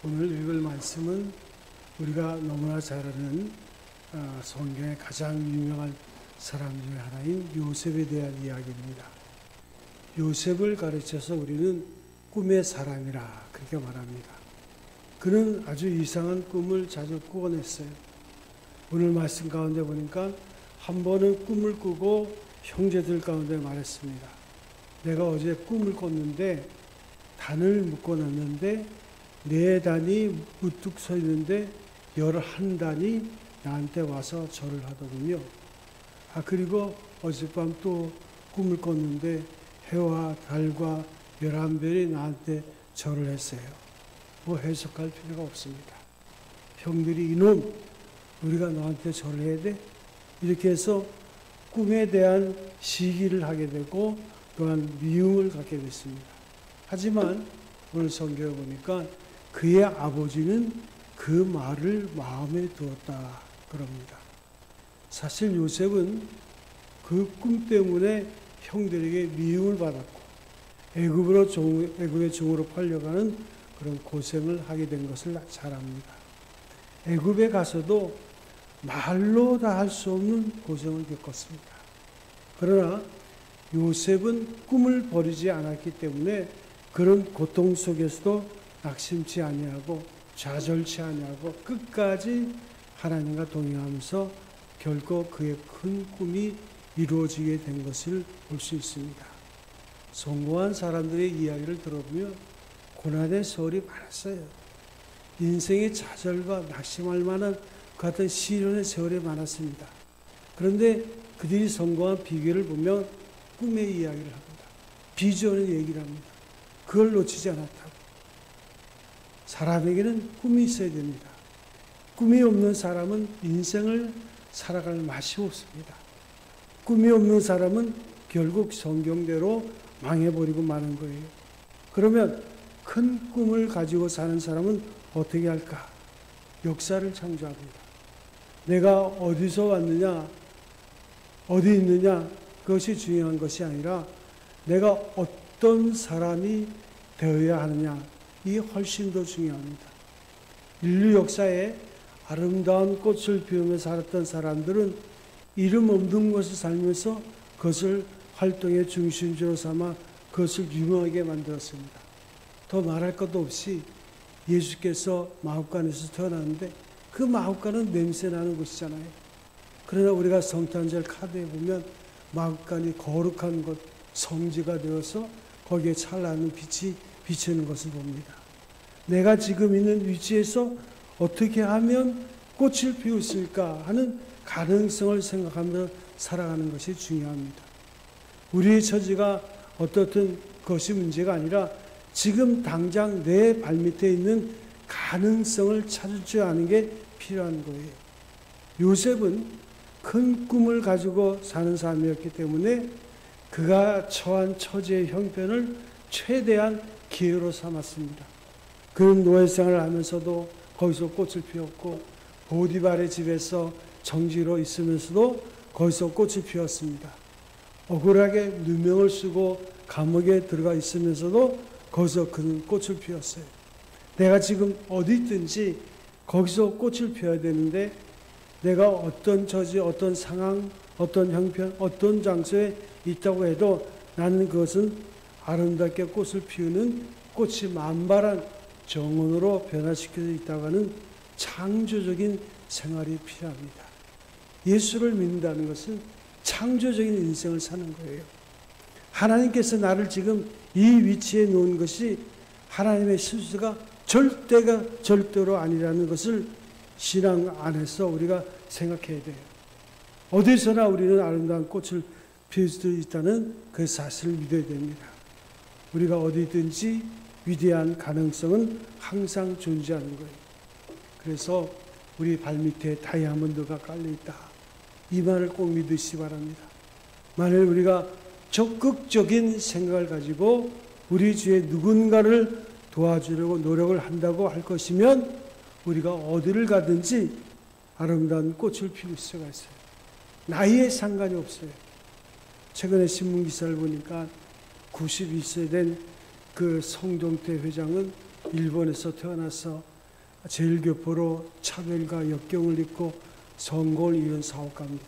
오늘 읽을 말씀은 우리가 너무나 잘 아는 성경의 가장 유명한 사람 중에 하나인 요셉에 대한 이야기입니다. 요셉을 가르쳐서 우리는 꿈의 사람이라 그렇게 말합니다. 그는 아주 이상한 꿈을 자주 꾸어냈어요. 오늘 말씀 가운데 보니까 한 번은 꿈을 꾸고 형제들 가운데 말했습니다. 내가 어제 꿈을 꿨는데 단을 묶어놨는데 4단이 우뚝 서 있는데 11단이 나한테 와서 절을 하더군요. 그리고 어젯밤 또 꿈을 꿨는데 해와 달과 11별이 나한테 절을 했어요. 뭐 해석할 필요가 없습니다. 형들이 이놈 우리가 너한테 절을 해야 돼? 이렇게 해서 꿈에 대한 시기를 하게 되고 또한 미움을 갖게 됐습니다. 하지만 오늘 성경을 보니까 그의 아버지는 그 말을 마음에 두었다 그럽니다. 사실 요셉은 그 꿈 때문에 형들에게 미움을 받았고 애굽의 종으로 팔려가는 그런 고생을 하게 된 것을 잘 압니다. 애굽에 가서도 말로 다 할 수 없는 고생을 겪었습니다. 그러나 요셉은 꿈을 버리지 않았기 때문에 그런 고통 속에서도 낙심치 아니하고 좌절치 아니하고 끝까지 하나님과 동행하면서 결코 그의 큰 꿈이 이루어지게 된 것을 볼 수 있습니다. 성공한 사람들의 이야기를 들어보면 고난의 세월이 많았어요. 인생의 좌절과 낙심할 만한 그 같은 시련의 세월이 많았습니다. 그런데 그들이 성공한 비결을 보면 꿈의 이야기를 합니다. 비전의 얘기를 합니다. 그걸 놓치지 않았다고. 사람에게는 꿈이 있어야 됩니다. 꿈이 없는 사람은 인생을 살아갈 맛이 없습니다. 꿈이 없는 사람은 결국 성경대로 망해버리고 마는 거예요. 그러면 큰 꿈을 가지고 사는 사람은 어떻게 할까? 역사를 창조합니다. 내가 어디서 왔느냐, 어디 있느냐, 그것이 중요한 것이 아니라 내가 어떤 사람이 되어야 하느냐, 이게 훨씬 더 중요합니다. 인류 역사에 아름다운 꽃을 피우며 살았던 사람들은 이름 없는 것을 살면서 그것을 활동의 중심지로 삼아 그것을 유명하게 만들었습니다. 더 말할 것도 없이 예수께서 마ኅ갓에서 태어났는데 그 마ኅ갓은 냄새나는 곳이잖아요. 그러나 우리가 성탄절 카드에 보면 마ኅ갓이 거룩한 곳, 성지가 되어서 거기에 찬란한 빛이 비치는 것을 봅니다. 내가 지금 있는 위치에서 어떻게 하면 꽃을 피웠을까 하는 가능성을 생각하며 살아가는 것이 중요합니다. 우리의 처지가 어떻든 그것이 문제가 아니라 지금 당장 내 발밑에 있는 가능성을 찾을 줄 아는 게 필요한 거예요. 요셉은 큰 꿈을 가지고 사는 사람이었기 때문에 그가 처한 처지의 형편을 최대한 기회로 삼았습니다. 그는 노예생활을 하면서도 거기서 꽃을 피웠고 보디발의 집에서 정직으로 있으면서도 거기서 꽃을 피웠습니다. 억울하게 누명을 쓰고 감옥에 들어가 있으면서도 거기서 그는 꽃을 피웠어요. 내가 지금 어디 있든지 거기서 꽃을 피워야 되는데 내가 어떤 처지, 어떤 상황, 어떤 형편, 어떤 장소에 있다고 해도 나는 그것은 아름답게 꽃을 피우는 꽃이 만발한 정원으로 변화시켜져 있다고 하는 창조적인 생활이 필요합니다. 예수를 믿는다는 것은 창조적인 인생을 사는 거예요. 하나님께서 나를 지금 이 위치에 놓은 것이 하나님의 실수가 절대로 아니라는 것을 신앙 안에서 우리가 생각해야 돼요. 어디서나 우리는 아름다운 꽃을 피울 수 있다는 그 사실을 믿어야 됩니다. 우리가 어디든지 위대한 가능성은 항상 존재하는 거예요. 그래서 우리 발밑에 다이아몬드가 깔려있다. 이 말을 꼭 믿으시기 바랍니다. 만일 우리가 적극적인 생각을 가지고 우리 주위에 누군가를 도와주려고 노력을 한다고 할 것이면 우리가 어디를 가든지 아름다운 꽃을 피울 수가 있어요. 나이에 상관이 없어요. 최근에 신문 기사를 보니까 92세 된 그 성동태 회장은 일본에서 태어나서 제일교포로 차별과 역경을 잊고 성공을 이룬 사업가입니다.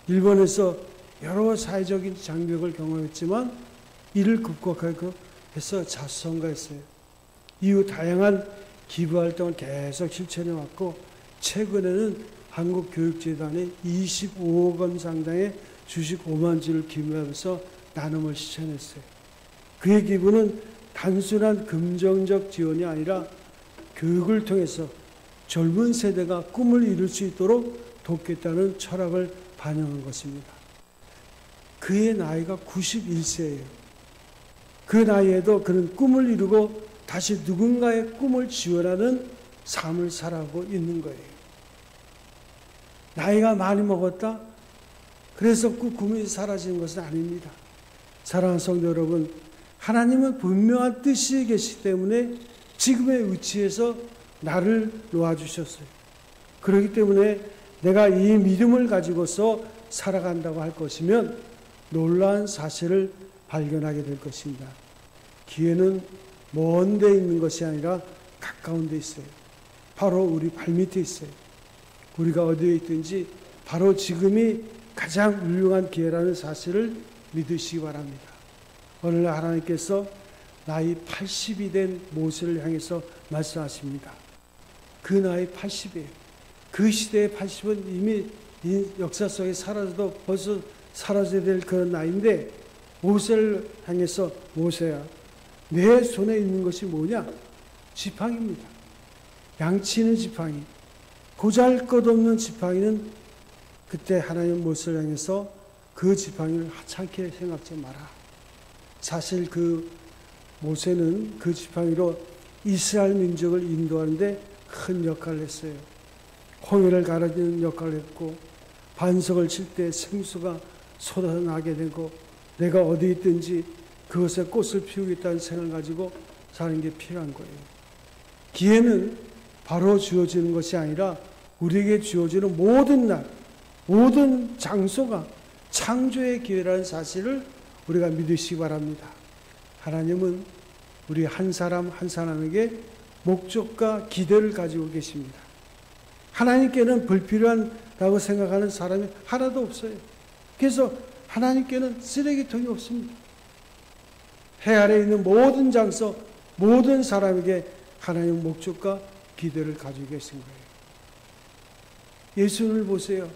일본에서 여러 사회적인 장벽을 경험했지만 이를 극복하고 해서 자수성가했어요. 이후 다양한 기부활동을 계속 실천해 왔고 최근에는 한국교육재단에 25억 원 상당의 주식 5만 주를 기부하면서 나눔을 실천했어요. 그의 기부는 단순한 금전적 지원이 아니라 교육을 통해서 젊은 세대가 꿈을 이룰 수 있도록 돕겠다는 철학을 반영한 것입니다. 그의 나이가 91세예요. 그 나이에도 그는 꿈을 이루고 다시 누군가의 꿈을 지원하는 삶을 살아가고 있는 거예요. 나이가 많이 먹었다? 그래서 그 꿈이 사라지는 것은 아닙니다. 사랑하는 성도 여러분, 하나님은 분명한 뜻이 계시기 때문에 지금의 위치에서 나를 놓아주셨어요. 그렇기 때문에 내가 이 믿음을 가지고서 살아간다고 할 것이면 놀라운 사실을 발견하게 될 것입니다. 기회는 먼 데 있는 것이 아니라 가까운 데 있어요. 바로 우리 발밑에 있어요. 우리가 어디에 있든지 바로 지금이 가장 훌륭한 기회라는 사실을 믿으시기 바랍니다. 오늘날 하나님께서 나이 80이 된 모세를 향해서 말씀하십니다. 그 나이 80이에요. 그 시대의 80은 이미 역사 속에 사라져도 벌써 사라져야 될 그런 나이인데 모세를 향해서 모세야, 내 손에 있는 것이 뭐냐? 지팡이입니다. 양치는 지팡이. 보잘것없는 지팡이는 그때 하나님 모세를 향해서 그 지팡이를 하찮게 생각지 마라. 사실 그 모세는 그 지팡이로 이스라엘 민족을 인도하는데 큰 역할을 했어요. 홍해를 가르치는 역할을 했고 반석을 칠 때 생수가 쏟아나게 되고 내가 어디 있든지 그것에 꽃을 피우겠다는 생각을 가지고 사는 게 필요한 거예요. 기회는 바로 주어지는 것이 아니라 우리에게 주어지는 모든 날, 모든 장소가 창조의 기회라는 사실을 우리가 믿으시기 바랍니다. 하나님은 우리 한 사람 한 사람에게 목적과 기대를 가지고 계십니다. 하나님께는 불필요하다고 생각하는 사람이 하나도 없어요. 그래서 하나님께는 쓰레기통이 없습니다. 해 아래에 있는 모든 장소, 모든 사람에게 하나님의 목적과 기대를 가지고 계신 거예요. 예수님을 보세요.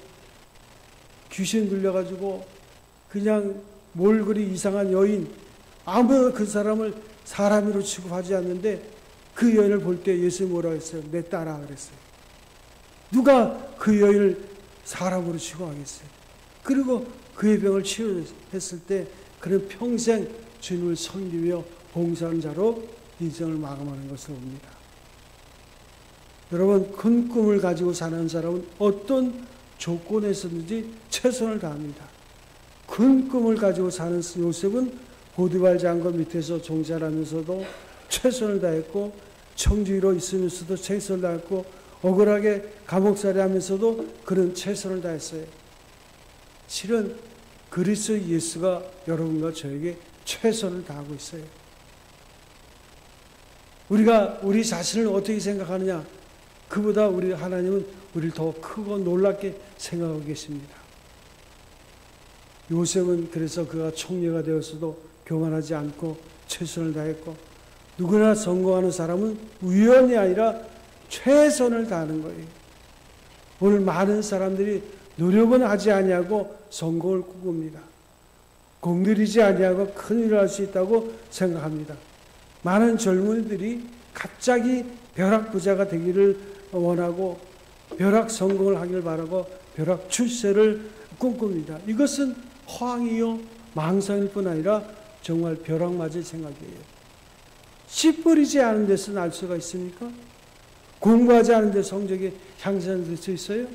귀신 들려가지고 그냥 뭘 그리 이상한 여인, 아무나 그 사람을 사람으로 취급하지 않는데 그 여인을 볼 때 예수님이 뭐라고 했어요? 내 딸아 그랬어요. 누가 그 여인을 사람으로 취급하겠어요? 그리고 그의 병을 치료했을 때 그는 평생 주님을 섬기며 봉사하는 자로 인생을 마감하는 것을 봅니다. 여러분, 큰 꿈을 가지고 사는 사람은 어떤 조건에서든지 최선을 다합니다. 큰 꿈을 가지고 사는 요셉은 보디발 장관 밑에서 종살하면서도 최선을 다했고 청지기로 있으면서도 최선을 다했고 억울하게 감옥살이 하면서도 그는 최선을 다했어요. 실은 그리스도 예수가 여러분과 저에게 최선을 다하고 있어요. 우리가 우리 자신을 어떻게 생각하느냐? 그보다 우리 하나님은 우리를 더 크고 놀랍게 생각하고 계십니다. 요셉은 그래서 그가 총리가 되었어도 교만하지 않고 최선을 다했고 누구나 성공하는 사람은 우연이 아니라 최선을 다하는 거예요. 오늘 많은 사람들이 노력은 하지 아니하고 성공을 꿈꿉니다. 공들이지 아니하고 큰일을 할 수 있다고 생각합니다. 많은 젊은이들이 갑자기 벼락부자가 되기를 원하고 벼락 성공을 하기를 바라고 벼락 출세를 꿈꿉니다. 이것은 허황이요 망상일 뿐 아니라 정말 벼락 맞을 생각이에요. 씨 뿌리지 않은 데서 날 수가 있습니까? 공부하지 않은 데 성적이 향상될 수 있어요?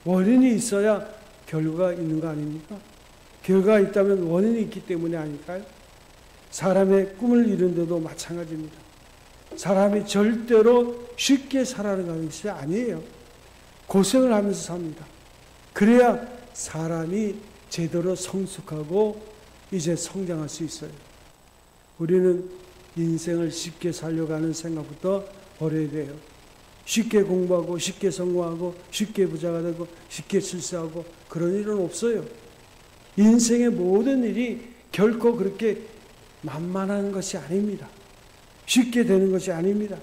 원인이 있어야 결과가 있는 거 아닙니까? 결과가 있다면 원인이 있기 때문에 아닐까요? 사람의 꿈을 이룬데도 마찬가지입니다. 사람이 절대로 쉽게 살아가는 것이 아니에요. 고생을 하면서 삽니다. 그래야 사람이 제대로 성숙하고 이제 성장할 수 있어요. 우리는 인생을 쉽게 살려가는 생각부터 버려야 돼요. 쉽게 공부하고 쉽게 성공하고 쉽게 부자가 되고 쉽게 출세하고 그런 일은 없어요. 인생의 모든 일이 결코 그렇게 만만한 것이 아닙니다. 쉽게 되는 것이 아닙니다.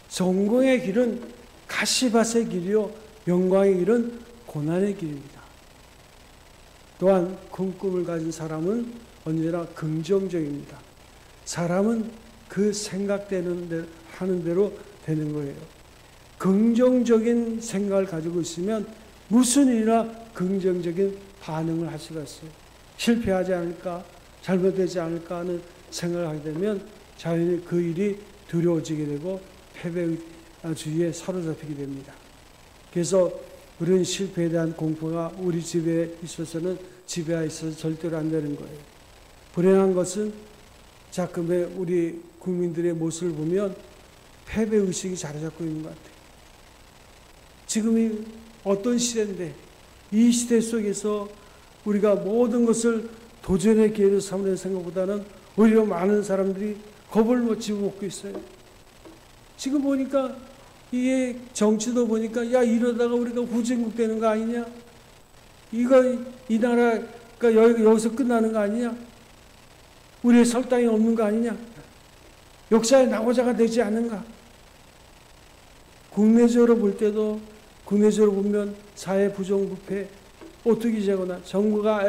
성공의 길은 가시밭의 길이요 영광의 길은 고난의 길입니다. 또한 큰 꿈을 가진 사람은 언제나 긍정적입니다. 사람은 그 생각되는 대로 하는 대로 되는 거예요. 긍정적인 생각을 가지고 있으면 무슨 일이나 긍정적인 반응을 할 수가 있어요. 실패하지 않을까, 잘못되지 않을까 하는 생각을 하게 되면 자연히 그 일이 두려워지게 되고 패배주의에 사로잡히게 됩니다. 그래서 우리는 실패에 대한 공포가 우리 집에 있어서는 지배하에 있어서 절대로 안 되는 거예요. 불행한 것은 자금의 우리 국민들의 모습을 보면 패배의식이 자리 잡고 있는 것 같아요. 지금이 어떤 시대인데 이 시대 속에서 우리가 모든 것을 도전의 기회로 삼는 생각보다는 오히려 많은 사람들이 겁을 못 집어먹고 있어요. 지금 보니까 이게 정치도 보니까 야 이러다가 우리가 후진국 되는 거 아니냐? 이 나라가 여기서 끝나는 거 아니냐? 우리의 설당이 없는 거 아니냐? 역사의 낙오자가 되지 않는가? 국내적으로 볼 때도 국내적으로 보면 사회 부정부패 오뚜기 제거나 정부가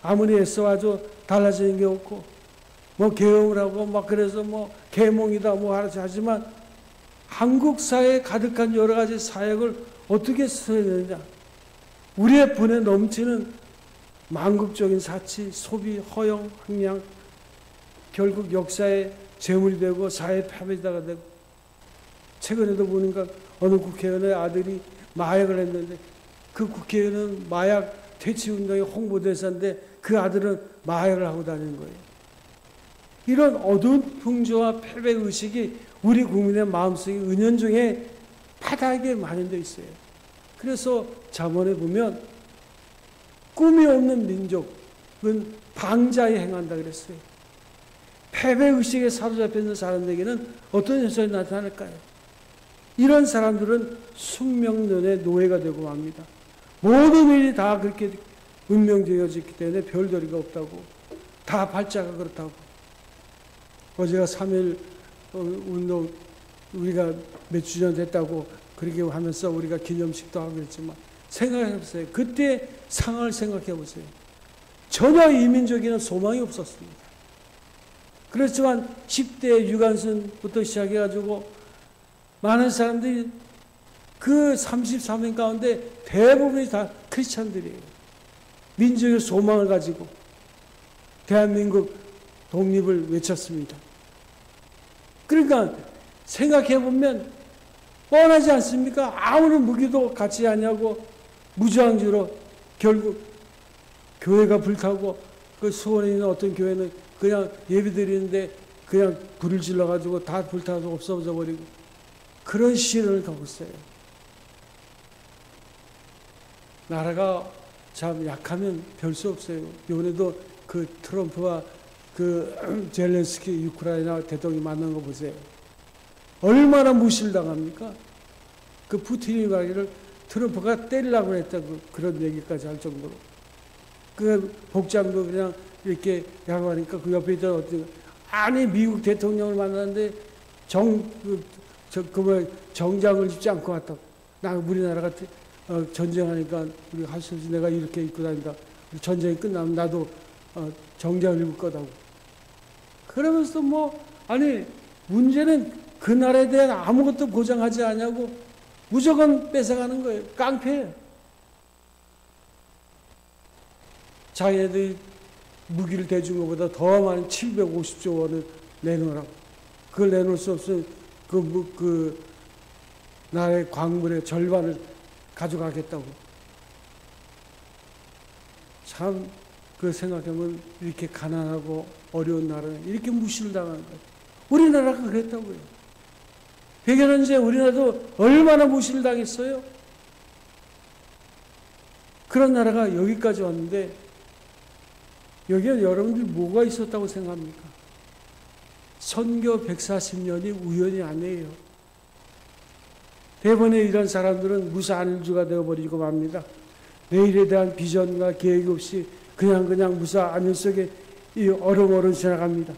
아무리 애써와도 달라지는 게 없고 뭐 계엄을 하고 막 그래서 뭐 계몽이다 뭐 하지만 한국 사회에 가득한 여러 가지 사역을 어떻게 써야 되느냐? 우리의 분에 넘치는 망극적인 사치, 소비, 허용, 항량 결국 역사의 재물이 되고 사회 패배자가 되고 최근에도 보니까 어느 국회의원의 아들이 마약을 했는데 그 국회의원은 마약 퇴치운동의 홍보대사인데 그 아들은 마약을 하고 다니는 거예요. 이런 어두운 풍조와 패배의식이 우리 국민의 마음속에 은연중에 바닥에 마련되어 있어요. 그래서 잠언에 보면 꿈이 없는 민족은 방자에 행한다 그랬어요. 패배의식에 사로잡혀 있는 사람에게는 어떤 현상이 나타날까요? 이런 사람들은 숙명론의 노예가 되고 맙니다. 모든 일이 다 그렇게 운명되어졌기 때문에 별도리가 없다고. 다 발자가 그렇다고. 어제가 3.1 운동 우리가 몇 주년 됐다고 그렇게 하면서 우리가 기념식도 하고 그랬지만 생각해 보세요. 그때 상황을 생각해 보세요. 전혀 이민족에는 소망이 없었습니다. 그렇지만 10대 유관순부터 시작해가지고 많은 사람들이 그 33명 가운데 대부분이 다 크리스찬들이에요. 민족의 소망을 가지고 대한민국 독립을 외쳤습니다. 그러니까 생각해보면 뻔하지 않습니까? 아무런 무기도 갖지 않냐고 무장주로 결국 교회가 불타고 그 수원에 있는 어떤 교회는 그냥 예배 드리는데 그냥 불을 질러가지고 다 불타서 없어져 버리고 그런 시련을 가고 있어요. 나라가 참 약하면 별 수 없어요. 이번에도 그 트럼프와 그 젤렌스키 우크라이나 대통령이 만난 거 보세요. 얼마나 무시를 당합니까? 그 푸틴이 말하기를 트럼프가 때리려고 했다고 그런 얘기까지 할 정도로. 그 복장도 그냥 이렇게 야구하니까 그 옆에 있던 어떤 아니 미국 대통령을 만났는데 정장을 입지 않고 왔다고. 나 우리나라가 전쟁하니까 우리 할 수 없이 내가 이렇게 입고 다닌다. 전쟁이 끝나면 나도 정장을 입을 거다고. 그러면서 뭐 아니 문제는 그 나라에 대한 아무것도 보장하지 않냐고 무조건 뺏어가는 거예요. 깡패예요. 자기네들이 무기를 대준 것보다 더 많은 750조 원을 내놓으라고. 그걸 내놓을 수 없으면 그 나라의 광물의 절반을 가져가겠다고. 참 그 생각하면 이렇게 가난하고 어려운 나라는 이렇게 무시를 당하는 거예요. 우리나라가 그랬다고요. 100여 년 전에 우리나라도 얼마나 무시를 당했어요. 그런 나라가 여기까지 왔는데 여기에 여러분들이 뭐가 있었다고 생각합니까? 선교 140년이 우연이 아니에요. 대부분의 이런 사람들은 무사한 일주가 되어버리고 맙니다. 내일에 대한 비전과 계획 없이 그냥 무사한 일 속에 이 얼음얼음 지나갑니다.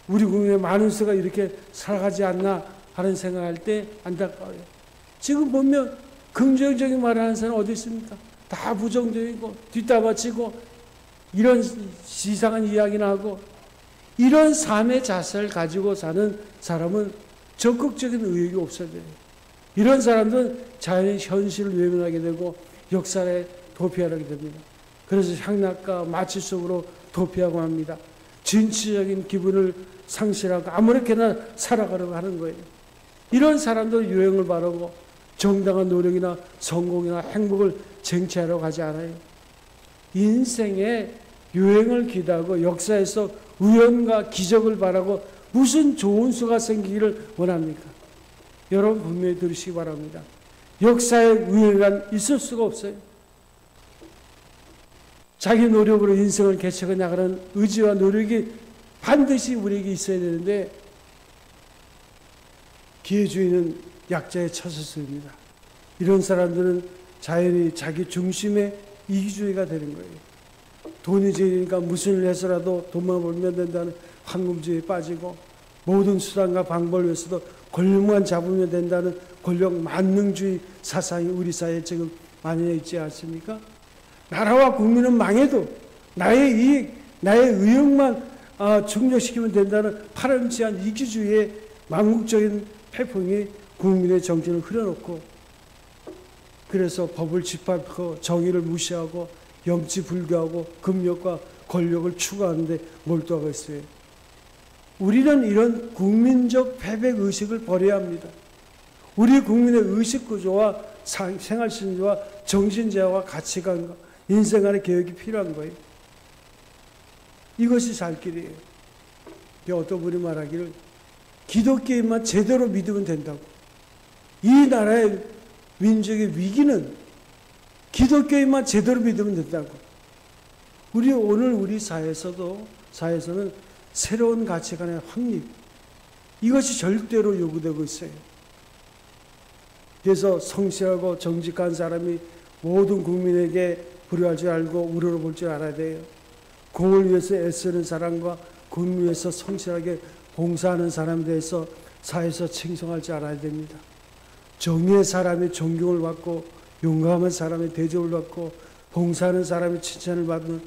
우리 국민의 많은 수가 이렇게 살아가지 않나 하는 생각할 때 안타까워요. 지금 보면 긍정적인 말을 하는 사람 어디 있습니까? 다 부정적이고 뒷담화치고 이런 이상한 이야기나 하고, 이런 삶의 자세를 가지고 사는 사람은 적극적인 의욕이 없어져요. 이런 사람들은 자연의 현실을 외면하게 되고 역사에 도피하게 됩니다. 그래서 향락과 마취 속으로 도피하고 합니다. 진취적인 기분을 상실하고 아무렇게나 살아가려고 하는 거예요. 이런 사람들은 유행을 바라고 정당한 노력이나 성공이나 행복을 쟁취하려고 하지 않아요. 인생에 유행을 기대하고 역사에서 우연과 기적을 바라고 무슨 좋은 수가 생기기를 원합니까? 여러분 분명히 들으시기 바랍니다. 역사에 우연이란 있을 수가 없어요. 자기 노력으로 인생을 개척해 나가는 의지와 노력이 반드시 우리에게 있어야 되는데, 기회주의는 약자의 처세술입니다. 이런 사람들은 자연히 자기 중심의 이기주의가 되는 거예요. 돈이 제일이니까 무슨 일 해서라도 돈만 벌면 된다는 황금주의에 빠지고, 모든 수단과 방법을 위해서도 권력만 잡으면 된다는 권력 만능주의 사상이 우리 사회에 지금 만연해 있지 않습니까? 나라와 국민은 망해도 나의 이익, 나의 의욕만 충족시키면 된다는 파렴치한 이기주의의 망국적인 태풍이 국민의 정신을 흐려놓고, 그래서 법을 집합하고 정의를 무시하고 영치 불교하고 금욕과 권력을 추구하는데 몰두하고 있어요. 우리는 이런 국민적 패배의식을 버려야 합니다. 우리 국민의 의식구조와 생활신조와 정신재화와 가치관과 인생관의 계획이 필요한 거예요. 이것이 살 길이에요. 어떤 분이 말하기를 기독교인만 제대로 믿으면 된다고. 이 나라의 민족의 위기는 기독교인만 제대로 믿으면 된다고. 오늘 우리 사회에서는 새로운 가치관의 확립, 이것이 절대로 요구되고 있어요. 그래서 성실하고 정직한 사람이 모든 국민에게 불효할 줄 알고 우러러볼 줄 알아야 돼요. 공을 위해서 애쓰는 사람과 국민을 위해서 성실하게 봉사하는 사람에 대해서 사회에서 칭송할 줄 알아야 됩니다. 정의의 사람이 존경을 받고 용감한 사람의 대접을 받고 봉사하는 사람의 칭찬을 받는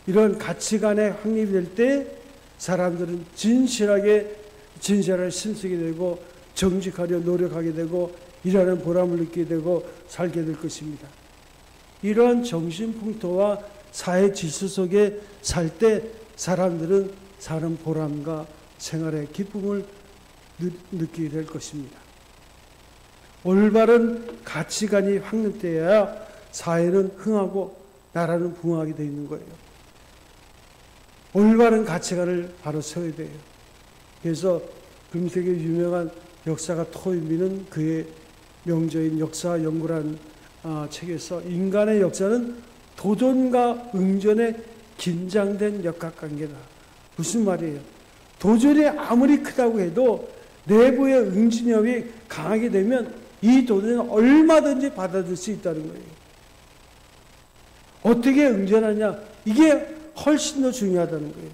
이런 가치관의 확립이 될 때 사람들은 진실하게 심쓰게 되고 정직하려 노력하게 되고 일하는 보람을 느끼게 되고 살게 될 것입니다. 이러한 정신풍토와 사회 질서 속에 살 때 사람들은 사는 보람과 생활의 기쁨을 느끼게 될 것입니다. 올바른 가치관이 확립되어야 사회는 흥하고 나라는 부흥하게 되어 있는 거예요. 올바른 가치관을 바로 세워야 돼요. 그래서 금세계 유명한 역사가 토인비는 그의 명저인 역사 연구란 책에서 인간의 역사는 도전과 응전의 긴장된 역학관계다. 무슨 말이에요? 도전이 아무리 크다고 해도 내부의 응진력이 강하게 되면 이 도전은 얼마든지 받아들일 수 있다는 거예요. 어떻게 응전하냐? 이게 훨씬 더 중요하다는 거예요.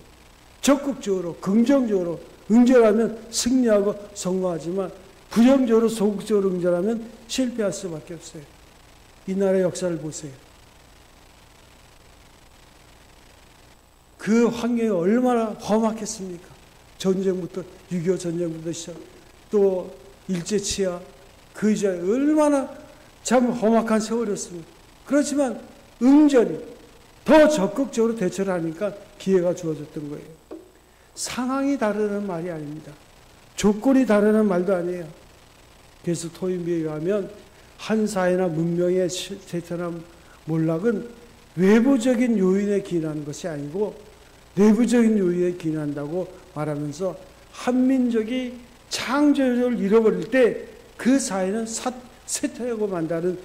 적극적으로 긍정적으로 응전하면 승리하고 성공하지만 부정적으로 소극적으로 응전하면 실패할 수밖에 없어요. 이 나라의 역사를 보세요. 그 환경이 얼마나 험악했습니까? 전쟁부터 6.25 전쟁부터 시작 또 일제치하 그 이전에 얼마나 참 험악한 세월이었습니다. 그렇지만 응전이 더 적극적으로 대처를 하니까 기회가 주어졌던 거예요. 상황이 다르다는 말이 아닙니다. 조건이 다르다는 말도 아니에요. 그래서 토인비에 의하면 한 사회나 문명의 쇠퇴나 몰락은 외부적인 요인에 기인하는 것이 아니고 내부적인 요인에 기인한다고 말하면서 한민족이 창조력을 잃어버릴 때 그 사회는 쇠퇴하고 만다는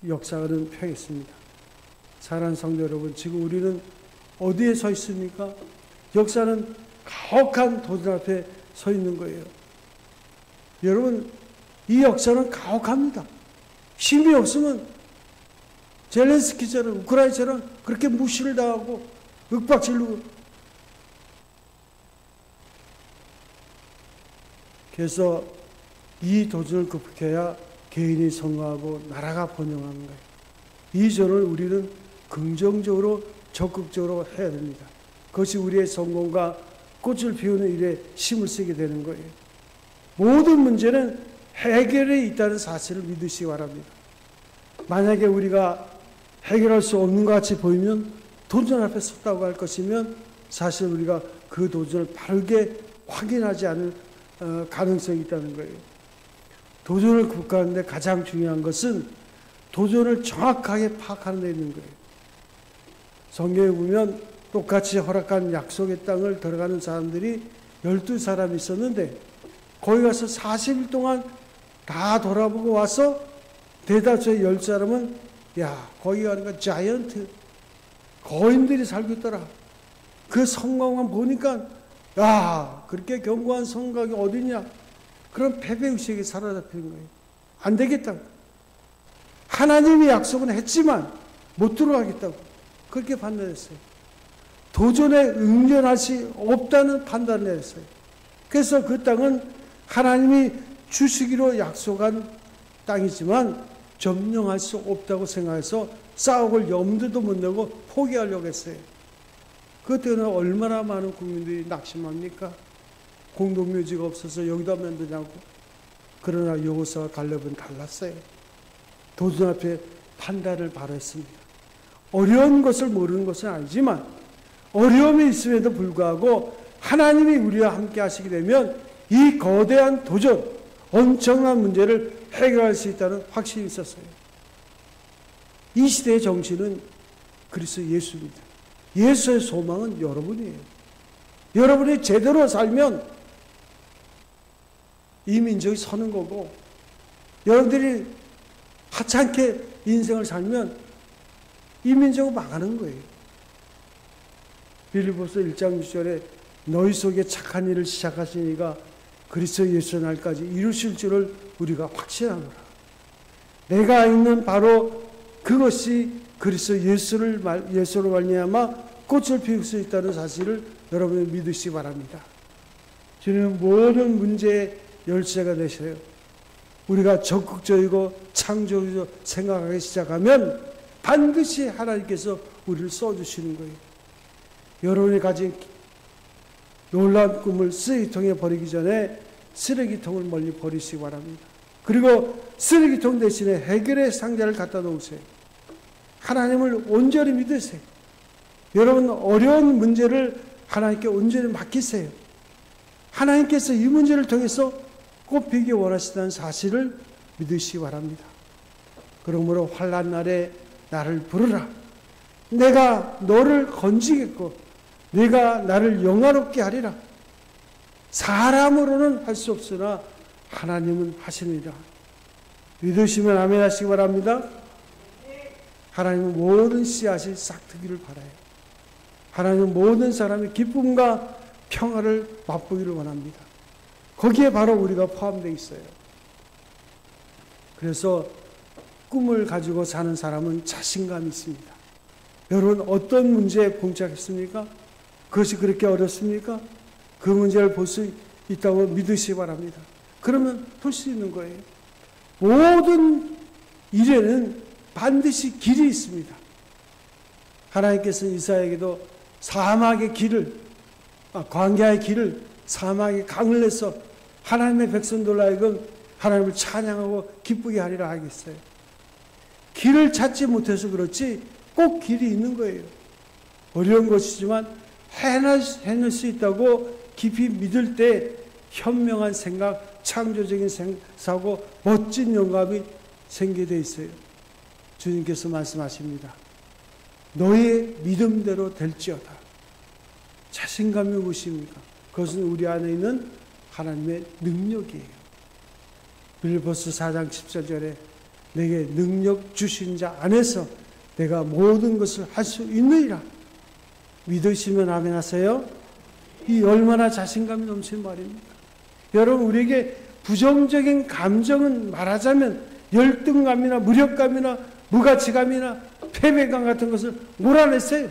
역사를 펴겠습니다. 사랑하는 성도 여러분, 지금 우리는 어디에 서 있습니까? 역사는 가혹한 도전 앞에 서 있는 거예요. 여러분, 이 역사는 가혹합니다. 힘이 없으면 젤렌스키처럼 우크라이나처럼 그렇게 무시를 당하고 윽박지르고, 그래서 이 도전을 극복해야 개인이 성공하고 나라가 번영하는 거예요. 이 전을 우리는 긍정적으로 적극적으로 해야 됩니다. 그것이 우리의 성공과 꽃을 피우는 일에 힘을 쓰게 되는 거예요. 모든 문제는 해결에 있다는 사실을 믿으시기 바랍니다. 만약에 우리가 해결할 수 없는 것 같이 보이면 도전 앞에 섰다고 할 것이면 사실 우리가 그 도전을 바르게 확인하지 않을 가능성이 있다는 거예요. 도전을 극복하는 데 가장 중요한 것은 도전을 정확하게 파악하는 데 있는 거예요. 성경에 보면 똑같이 허락한 약속의 땅을 들어가는 사람들이 12사람이 있었는데 거기 가서 40일 동안 다 돌아보고 와서 대다수의 10사람은 야, 거기 가니까 자이언트 거인들이 살고 있더라. 그 성곽만 보니까 야, 그렇게 견고한 성곽이 어디냐. 그런 패배의식이 사로잡히는 거예요. 안 되겠다고. 하나님이 약속은 했지만 못 들어가겠다고 그렇게 판단했어요. 도전에 응전할 수 없다는 판단을 했어요. 그래서 그 땅은 하나님이 주시기로 약속한 땅이지만 점령할 수 없다고 생각해서 싸움을 염두도 못 내고 포기하려고 했어요. 그때는 얼마나 많은 국민들이 낙심합니까? 공동묘지가 없어서 여기다 하면 되냐고. 그러나 여호수아와 갈렙은 달랐어요. 도전 앞에 판단을 바랬습니다. 어려운 것을 모르는 것은 아니지만 어려움이 있음에도 불구하고 하나님이 우리와 함께 하시게 되면 이 거대한 도전, 엄청난 문제를 해결할 수 있다는 확신이 있었어요. 이 시대의 정신은 그리스도 예수입니다. 예수의 소망은 여러분이에요. 여러분이 제대로 살면 이 민족이 서는 거고, 여러분들이 하찮게 인생을 살면 이 민족은 망하는 거예요. 빌립보서 1장 6절에 너희 속에 착한 일을 시작하신 이가 그리스도 예수 날까지 이루실 줄을 우리가 확신하노라. 내가 있는 바로 그것이 그리스도 예수로 말미암아 꽃을 피울 수 있다는 사실을 여러분이 믿으시기 바랍니다. 주님은 모든 문제의 열쇠가 되셔요. 우리가 적극적이고 창조적으로 생각하기 시작하면 반드시 하나님께서 우리를 써주시는 거예요. 여러분이 가진 놀라운 꿈을 쓰레기통에 버리기 전에 쓰레기통을 멀리 버리시기 바랍니다. 그리고 쓰레기통 대신에 해결의 상자를 갖다 놓으세요. 하나님을 온전히 믿으세요. 여러분 어려운 문제를 하나님께 온전히 맡기세요. 하나님께서 이 문제를 통해서 꽃피기 원하시다는 사실을 믿으시기 바랍니다. 그러므로 환난 날에 나를 부르라. 내가 너를 건지겠고 네가 나를 영화롭게 하리라. 사람으로는 할 수 없으나 하나님은 하십니다. 믿으시면 아멘 하시기 바랍니다. 하나님은 모든 씨앗이 싹트기를 바라요. 하나님은 모든 사람이 기쁨과 평화를 맛보기를 원합니다. 거기에 바로 우리가 포함되어 있어요. 그래서 꿈을 가지고 사는 사람은 자신감이 있습니다. 여러분 어떤 문제에 봉착했습니까? 그것이 그렇게 어렵습니까? 그 문제를 볼 수 있다고 믿으시기 바랍니다. 그러면 풀 수 있는 거예요. 모든 일에는 반드시 길이 있습니다. 하나님께서는 이사야에게도 사막의 길을, 광야의 길을 사막의 강을 내서 하나님의 백성들로 하여금 하나님을 찬양하고 기쁘게 하리라 하겠어요. 길을 찾지 못해서 그렇지 꼭 길이 있는 거예요. 어려운 것이지만 해낼 수 있다고 깊이 믿을 때 현명한 생각, 창조적인 사고, 멋진 영감이 생기게 돼 있어요. 주님께서 말씀하십니다. 너의 믿음대로 될지어다. 자신감이 무엇입니까? 그것은 우리 안에 있는 하나님의 능력이에요. 빌립보서 4장 17절에 내게 능력 주신 자 안에서 내가 모든 것을 할 수 있느니라. 믿으시면 아멘 하세요. 이 얼마나 자신감이 넘치는 말입니까? 여러분 우리에게 부정적인 감정은 말하자면 열등감이나 무력감이나 무가치감이나 패배감 같은 것을 몰아냈어요.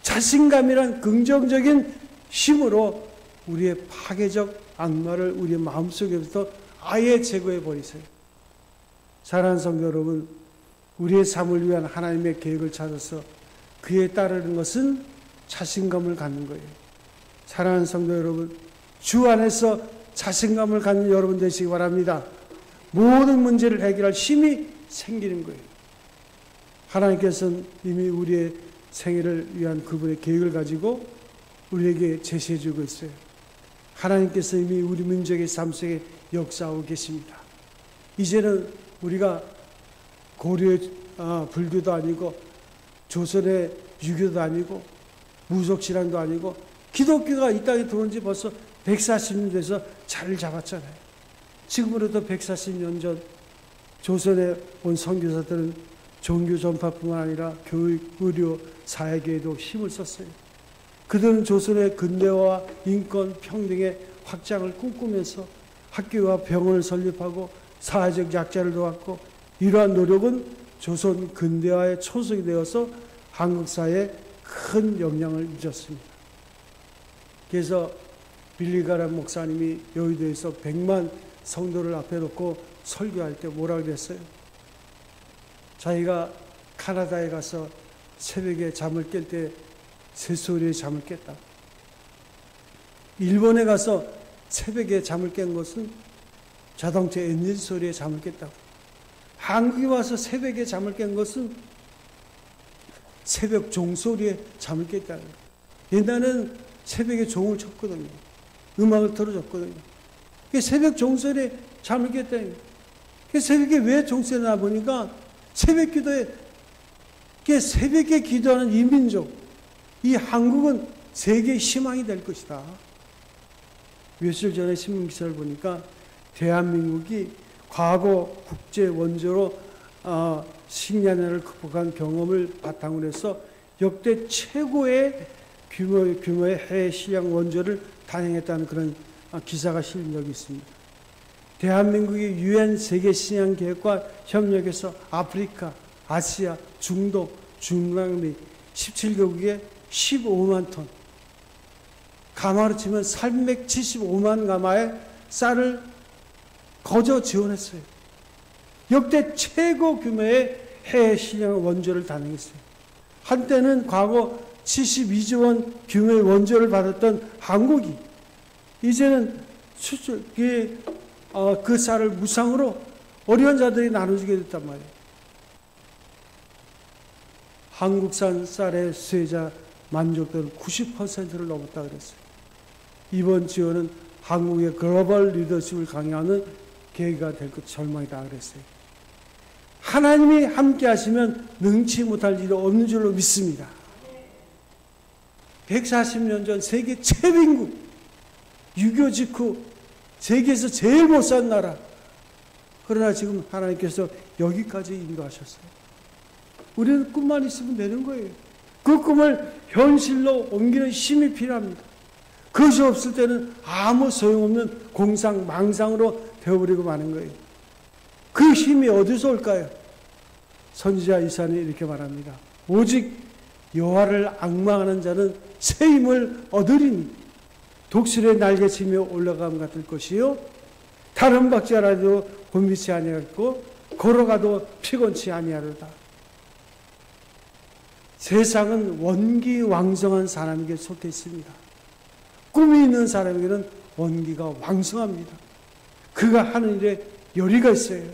자신감이란 긍정적인 힘으로 우리의 파괴적 악마를 우리의 마음속에부터 아예 제거해 버리세요. 사랑하는 성도 여러분, 우리의 삶을 위한 하나님의 계획을 찾아서 그에 따르는 것은 자신감을 갖는 거예요. 사랑하는 성도 여러분, 주 안에서 자신감을 갖는 여러분 되시기 바랍니다. 모든 문제를 해결할 힘이 생기는 거예요. 하나님께서는 이미 우리의 생애를 위한 그분의 계획을 가지고 우리에게 제시해 주고 있어요. 하나님께서 이미 우리 민족의 삶 속에 역사하고 계십니다. 이제는 우리가 고려의 불교도 아니고 조선의 유교도 아니고 무속신앙도 아니고 기독교가 이 땅에 들어온 지 벌써 140년 돼서 자리를 잡았잖아요. 지금으로부터 140년 전 조선에 온 선교사들은 종교 전파뿐만 아니라 교육, 의료, 사회계에도 힘을 썼어요. 그들은 조선의 근대화, 인권, 평등의 확장을 꿈꾸면서 학교와 병원을 설립하고 사회적 약자를 도왔고, 이러한 노력은 조선 근대화의 초석이 되어서 한국 사회에 큰 영향을 미쳤습니다. 그래서 빌리가람 목사님이 여의도에서 100만 성도를 앞에 놓고 설교할 때 뭐라 그랬어요? 자기가 카나다에 가서 새벽에 잠을 깰 때 새소리에 잠을 깼다. 일본에 가서 새벽에 잠을 깬 것은 자동차 엔진 소리에 잠을 깼다고. 한국에 와서 새벽에 잠을 깬 것은 새벽 종소리에 잠을 깼다는 거예요. 옛날에는 새벽에 종을 쳤거든요. 음악을 틀어줬거든요. 새벽 종소리에 잠을 깼다는 거예요. 새벽에 왜 종소리가 나 보니까 새벽 기도에, 새벽에 기도하는 이 민족, 이 한국은 세계의 희망이 될 것이다. 며칠 전에 신문 기사를 보니까 대한민국이 과거 국제 원조로 식량난을 극복한 경험을 바탕으로 해서 역대 최고의 규모의 해외 시장 원조를 단행했다는 그런 기사가 실린 적이 있습니다. 대한민국이 UN 세계 식량 계획과 협력해서 아프리카, 아시아, 중동, 중남미 17개국에 15만 톤, 가마로 치면 375만 가마의 쌀을 거저 지원했어요. 역대 최고 규모의 해외 시장 원조를 단행했어요. 한때는 과거 72조 원 규모의 원조를 받았던 한국이 이제는 그 쌀을 무상으로 어려운 자들이 나눠주게 됐단 말이에요. 한국산 쌀의 수혜자 만족도는 90%를 넘었다 그랬어요. 이번 지원은 한국의 글로벌 리더십을 강요하는 계기가 될 것 절망이다 그랬어요. 하나님이 함께 하시면 능치 못할 일이 없는 줄로 믿습니다. 140년 전 세계 최빈국, 유교 직후 세계에서 제일 못 산 나라. 그러나 지금 하나님께서 여기까지 인도하셨어요. 우리는 꿈만 있으면 되는 거예요. 그 꿈을 현실로 옮기는 힘이 필요합니다. 그것이 없을 때는 아무 소용없는 공상망상으로 되어버리고 마는 거예요. 그 힘이 어디서 올까요? 선지자 이사야는 이렇게 말합니다. 오직 여호와를 앙망하는 자는 새 힘을 얻으리니 독수리의 날개치며 올라감 같을 것이요 다른 박자라도 곤비치 아니하겠고 걸어가도 피곤치 아니하리로다. 세상은 원기왕성한 사람에게 속해 있습니다. 꿈이 있는 사람에게는 원기가 왕성합니다. 그가 하는 일에 열의가 있어요.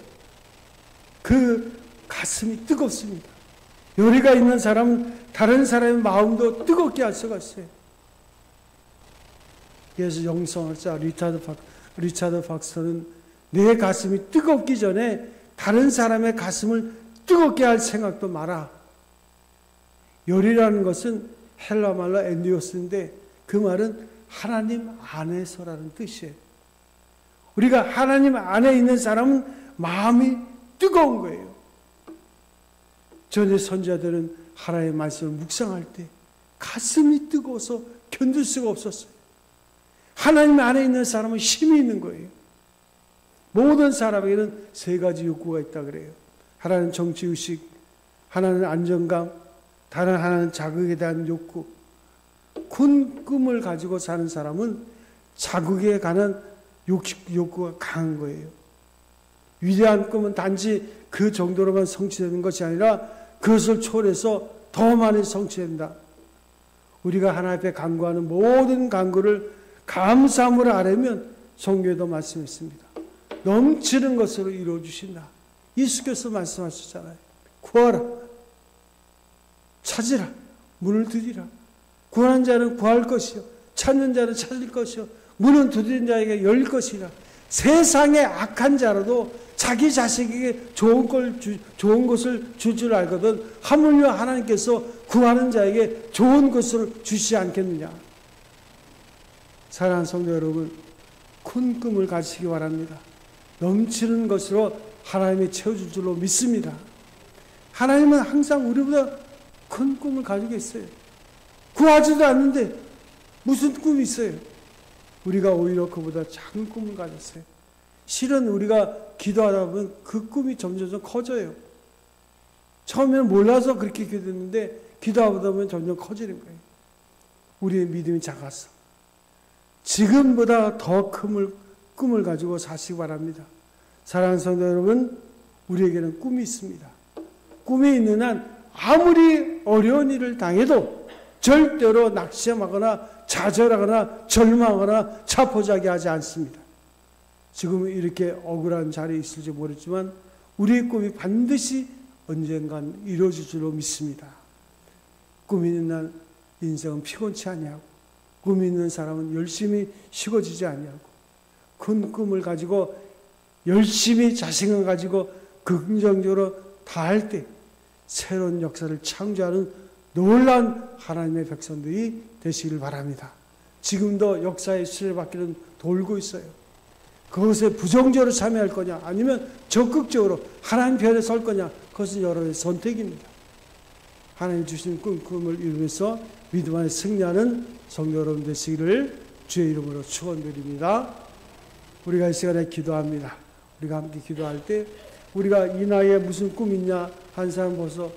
그 가슴이 뜨겁습니다. 열의가 있는 사람은 다른 사람의 마음도 뜨겁게 할 수가 있어요. 그래서 영성학자 리차드 박스는 내 가슴이 뜨겁기 전에 다른 사람의 가슴을 뜨겁게 할 생각도 마라. 열이라는 것은 헬라 말로 엔디오스인데 그 말은 하나님 안에서라는 뜻이에요. 우리가 하나님 안에 있는 사람은 마음이 뜨거운 거예요. 전에 선지자들은 하나님의 말씀을 묵상할 때 가슴이 뜨거워서 견딜 수가 없었어요. 하나님 안에 있는 사람은 힘이 있는 거예요. 모든 사람에게는 세 가지 욕구가 있다 그래요. 하나는 정치의식, 하나는 안정감, 다른 하나는 자극에 대한 욕구. 큰 꿈을 가지고 사는 사람은 자극에 관한 욕구가 강한 거예요. 위대한 꿈은 단지 그 정도로만 성취되는 것이 아니라 그것을 초월해서 더 많이 성취된다. 우리가 하나님 앞에 간구하는 모든 간구를 감사함으로 아뢰면 성경에도 말씀했습니다. 넘치는 것으로 이루어주신다. 예수께서 말씀하셨잖아요. 구하라, 찾으라, 문을 두드리라. 구하는 자는 구할 것이요, 찾는 자는 찾을 것이요, 문은 두드린 자에게 열릴 것이라. 세상의 악한 자라도 자기 자식에게 좋은 것을 줄 줄 알거든 하물며 하나님께서 구하는 자에게 좋은 것을 주시지 않겠느냐. 사랑하는 성도 여러분, 큰 꿈을 가지시기 바랍니다. 넘치는 것으로 하나님이 채워줄 줄로 믿습니다. 하나님은 항상 우리보다 큰 꿈을 가지고 있어요. 구하지도 않는데 무슨 꿈이 있어요? 우리가 오히려 그보다 작은 꿈을 가졌어요. 실은 우리가 기도하다 보면 그 꿈이 점점 커져요. 처음에는 몰라서 그렇게 기도했는데 기도하다 보면 점점 커지는 거예요. 우리의 믿음이 작았어. 지금보다 더 큰 꿈을 가지고 사시기 바랍니다. 사랑하는 성도 여러분, 우리에게는 꿈이 있습니다. 꿈이 있는 한 아무리 어려운 일을 당해도 절대로 낙심하거나 좌절하거나 절망하거나 자포자기하지 않습니다. 지금 이렇게 억울한 자리에 있을지 모르지만 우리의 꿈이 반드시 언젠간 이루어질 줄로 믿습니다. 꿈이 있는 날 인생은 피곤치 아니하고, 꿈이 있는 사람은 열심히 쉬워지지 아니하고, 큰 꿈을 가지고 열심히 자신을 가지고 긍정적으로 다할 때 새로운 역사를 창조하는 놀라운 하나님의 백성들이 되시길 바랍니다. 지금도 역사의 수레바퀴는 돌고 있어요. 그것에 부정적으로 참여할 거냐 아니면 적극적으로 하나님 편에 설 거냐, 그것은 여러분의 선택입니다. 하나님 주신 꿈을 이루면서 믿음 안에 승리하는 성도 여러분 되시기를 주의 이름으로 축원드립니다. 우리가 이 시간에 기도합니다. 우리가 함께 기도할 때 우리가 이 나이에 무슨 꿈이 있냐 한 사람 보소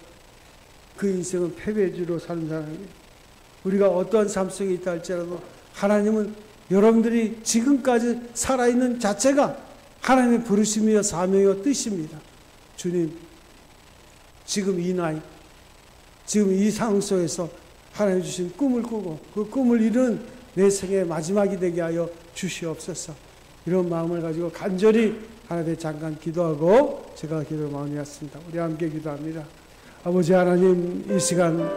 그 인생은 패배주로 사는 사람이에요. 우리가 어떠한 삶 속에 있다 할지라도 하나님은 여러분들이 지금까지 살아있는 자체가 하나님의 부르심이요 사명이요 뜻입니다. 주님, 지금 이 나이, 지금 이 상황 속에서 하나님 주신 꿈을 꾸고 그 꿈을 이루는 내 생의 마지막이 되게 하여 주시옵소서. 이런 마음을 가지고 간절히 하나님께 잠깐 기도하고 제가 기도를 마무리했습니다. 우리 함께 기도합니다. 아버지 하나님, 이 시간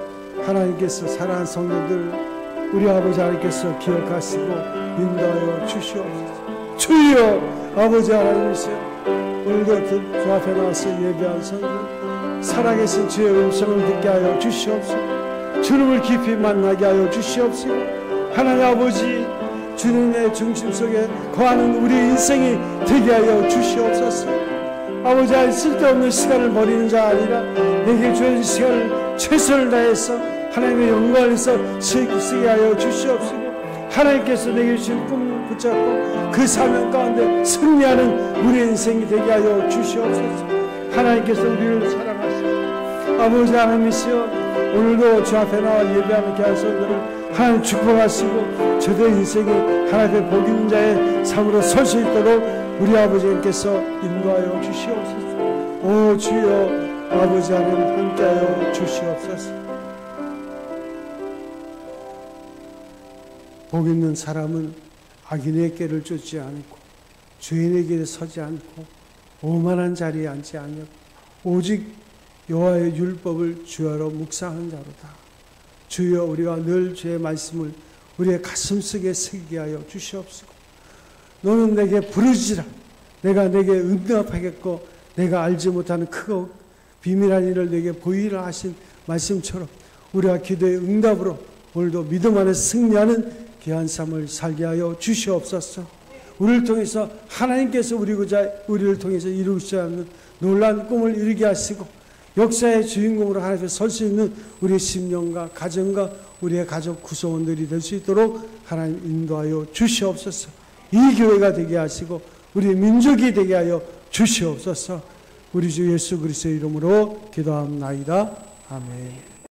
하나님께서 사랑하는 성도들 우리 아버지 하나님께서 기억하시고 인도하여 주시옵소서. 주여 아버지 하나님이세요. 오늘도 주 앞에 나와서 예배한 성도 살아계신 주의 음성을 듣게 하여 주시옵소서. 주님을 깊이 만나게 하여 주시옵소서. 하나님 아버지, 주님의 중심 속에 거하는 우리 인생이 되게 하여 주시옵소서. 아버지, 쓸데없는 시간을 버리는 자가 아니라 내게 주어진 시간을 최선을 다해서 하나님의 영광을 위해서 쓰게 하여 주시옵소서. 하나님께서 내게 주신 꿈을 붙잡고 그 사명 가운데 승리하는 우리의 인생이 되게 하여 주시옵소서. 하나님께서 우리를 사랑하시고 아버지 하나님이시여, 오늘도 주 앞에 나와 예배하는 교회성들을 하나님 축복하시고 저들의 인생이 하나님의 복 있는 자의 삶으로 설 수 있도록 우리 아버지께서 인도하여 주시옵소서. 오 주여 아버지 하나님 함께하여 주시옵소서. 복 있는 사람은 악인의 길을 쫓지 않고 죄인의 길에 서지 않고 오만한 자리에 앉지 아니하고 오직 여호와의 율법을 주야로 묵상하는 자로다. 주여, 우리가 늘 주의 말씀을 우리의 가슴속에 새기게 하여 주시옵소서. 너는 내게 부르짖으라. 내가 내게 응답하겠고 내가 알지 못하는 크고 비밀한 일을 내게 보이라 하신 말씀처럼 우리가 기도의 응답으로 오늘도 믿음 안에 승리하는 귀한 삶을 살게 하여 주시옵소서. 우리를 통해서 하나님께서 우리를 통해서 이루시지 않는 놀라운 꿈을 이루게 하시고 역사의 주인공으로 하나님 앞에 설 수 있는 우리의 심령과 가정과 우리의 가족 구성원들이 될 수 있도록 하나님 인도하여 주시옵소서. 이 교회가 되게 하시고 우리의 민족이 되게 하여 주시옵소서. 우리 주 예수 그리스도의 이름으로 기도합나이다. 아멘.